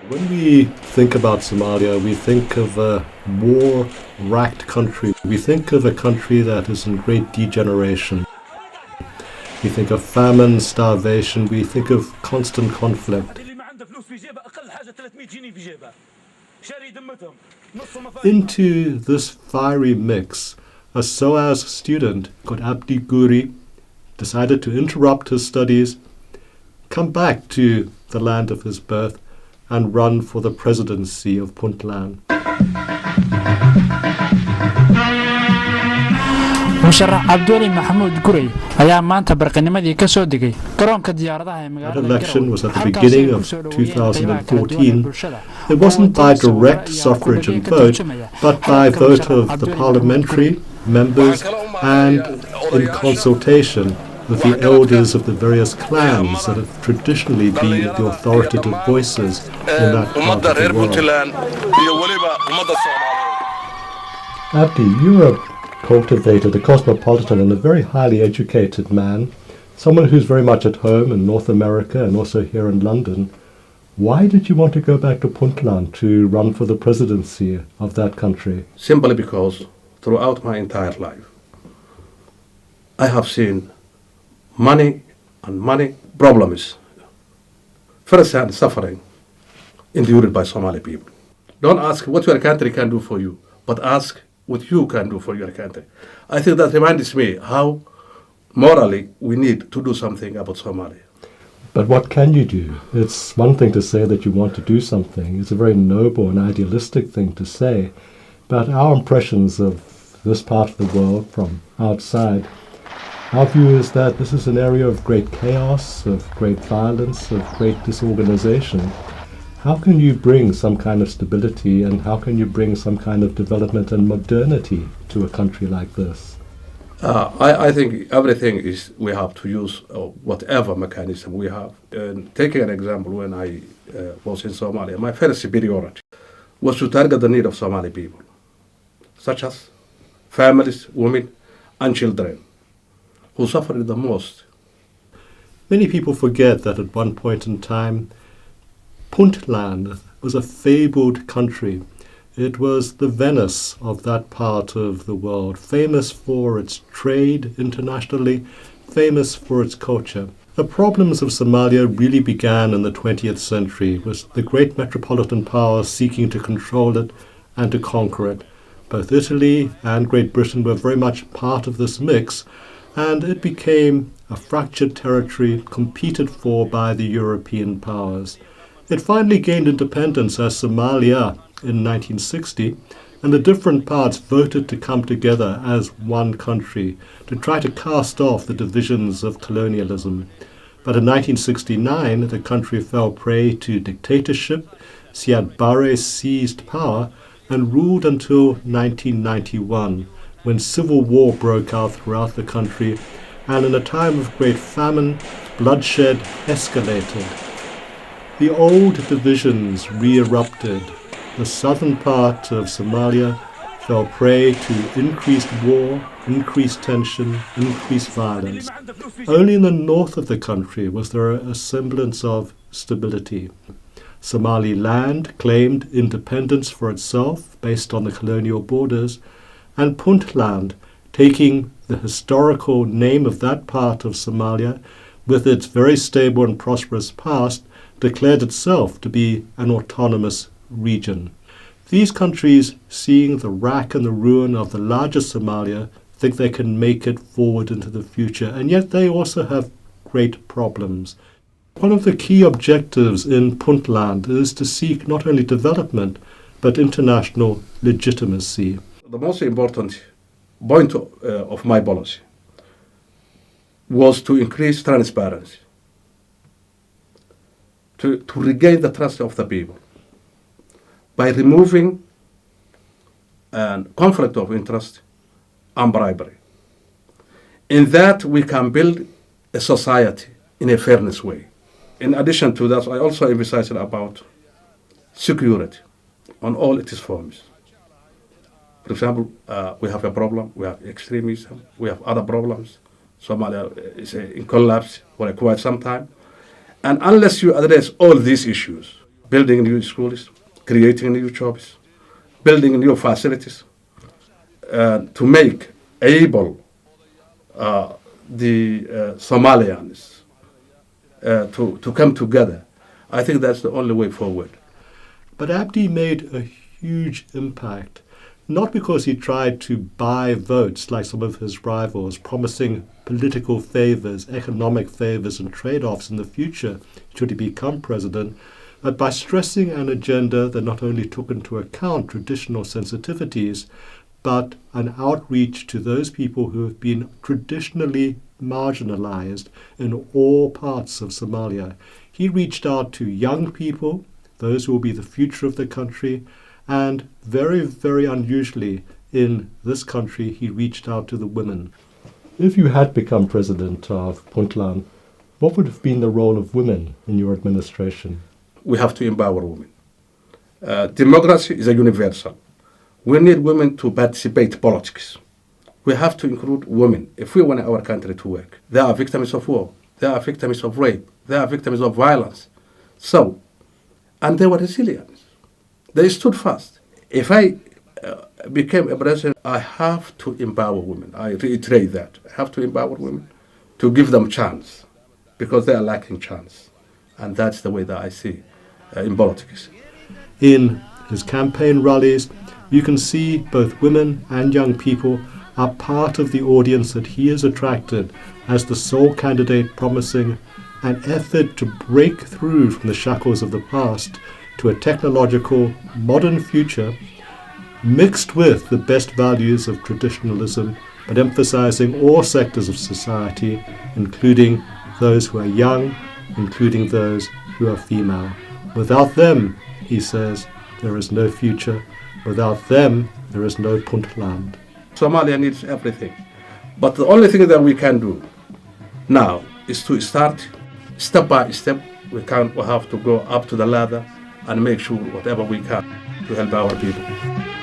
When we think about Somalia, we think of a war-racked country. We think of a country that is in great degeneration. We think of famine, starvation. We think of constant conflict. Into this fiery mix, a SOAS student called Abdi Gurey decided to interrupt his studies, come back to the land of his birth, and run for the presidency of Puntland. musharax Abdi Maxamuud Gurey ayaa maanta barqanimadii ka soo digay garoonka diyaaradaha ee That magaalada election was at the beginning of 2014. It wasn't by direct suffrage and vote, but by vote of the parliamentary members and in consultation with the elders of the various clans that have traditionally been the authoritative voices in that part of the world. Abdi, you're a cultivated, a cosmopolitan and a very highly educated man, someone who's very much at home in North America and also here in London. Why did you want to go back to Puntland to run for the presidency of that country? Simply because throughout my entire life, I have seen money problems, first-hand suffering endured by Somali people. Don't ask what your country can do for you, but ask what you can do for your country. I think that reminds me how morally we need to do something about Somalia. But what can you do? It's one thing to say that you want to do something. It's a very noble and idealistic thing to say. But our impressions of this part of the world from outside, our view is that this is an area of great chaos, of great violence, of great disorganization. How can you bring some kind of stability and how can you bring some kind of development and modernity to a country like this? I think everything is we have to use whatever mechanism we have. Taking an example, when I was in Somalia, my first priority was to target the need of Somali people, such as families, women, and children, who suffered the most. Many people forget that at one point in time, Puntland was a fabled country. It was the Venice of that part of the world, famous for its trade internationally, famous for its culture. The problems of Somalia really began in the 20th century, with the great metropolitan powers seeking to control it and to conquer it. Both Italy and Great Britain were very much part of this mix, and it became a fractured territory competed for by the European powers. It finally gained independence as Somalia in 1960, and the different parts voted to come together as one country to try to cast off the divisions of colonialism. But in 1969, the country fell prey to dictatorship. Siad Barre seized power and ruled until 1991, when civil war broke out throughout the country, and in a time of great famine, bloodshed escalated. The old divisions re-erupted. The southern part of Somalia fell prey to increased war, increased tension, increased violence. Only in the north of the country was there a semblance of stability. Somaliland claimed independence for itself based on the colonial borders, and Puntland, taking the historical name of that part of Somalia with its very stable and prosperous past, declared itself to be an autonomous region. These countries, seeing the wrack and the ruin of the larger Somalia, think they can make it forward into the future, and yet they also have great problems. One of the key objectives in Puntland is to seek not only development, but international legitimacy. The most important point of my policy was to increase transparency, to regain the trust of the people by removing conflict of interest and bribery. In that, we can build a society in a fairness way. In addition to that, I also emphasized about security on all its forms. For example, we have a problem, we have extremism, we have other problems. Somalia is in collapse for quite some time. And unless you address all these issues, building new schools, creating new jobs, building new facilities, to make able the Somalians to come together. I think that's the only way forward. But Abdi made a huge impact, not because he tried to buy votes like some of his rivals, promising political favors, economic favors, and trade-offs in the future should he become president, but by stressing an agenda that not only took into account traditional sensitivities, but an outreach to those people who have been traditionally marginalized in all parts of Somalia. He reached out to young people, those who will be the future of the country, and very, very unusually in this country, he reached out to the women. If you had become president of Puntland, what would have been the role of women in your administration? We have to empower women. Democracy is a universal. We need women to participate in politics. We have to include women if we want our country to work. They are victims of war. They are victims of rape. They are victims of violence. And they were resilient. They stood fast. If I became a president, I have to empower women. I reiterate that. I have to empower women to give them chance because they are lacking chance. And that's the way that I see in politics. In his campaign rallies, you can see both women and young people are part of the audience that he has attracted as the sole candidate promising an effort to break through from the shackles of the past to a technological, modern future mixed with the best values of traditionalism, but emphasizing all sectors of society, including those who are young, including those who are female. Without them, he says, there is no future. Without them, there is no Puntland. Somalia needs everything. But the only thing that we can do now is to start step by step. We have to go up to the ladder and make sure whatever we can to help our people.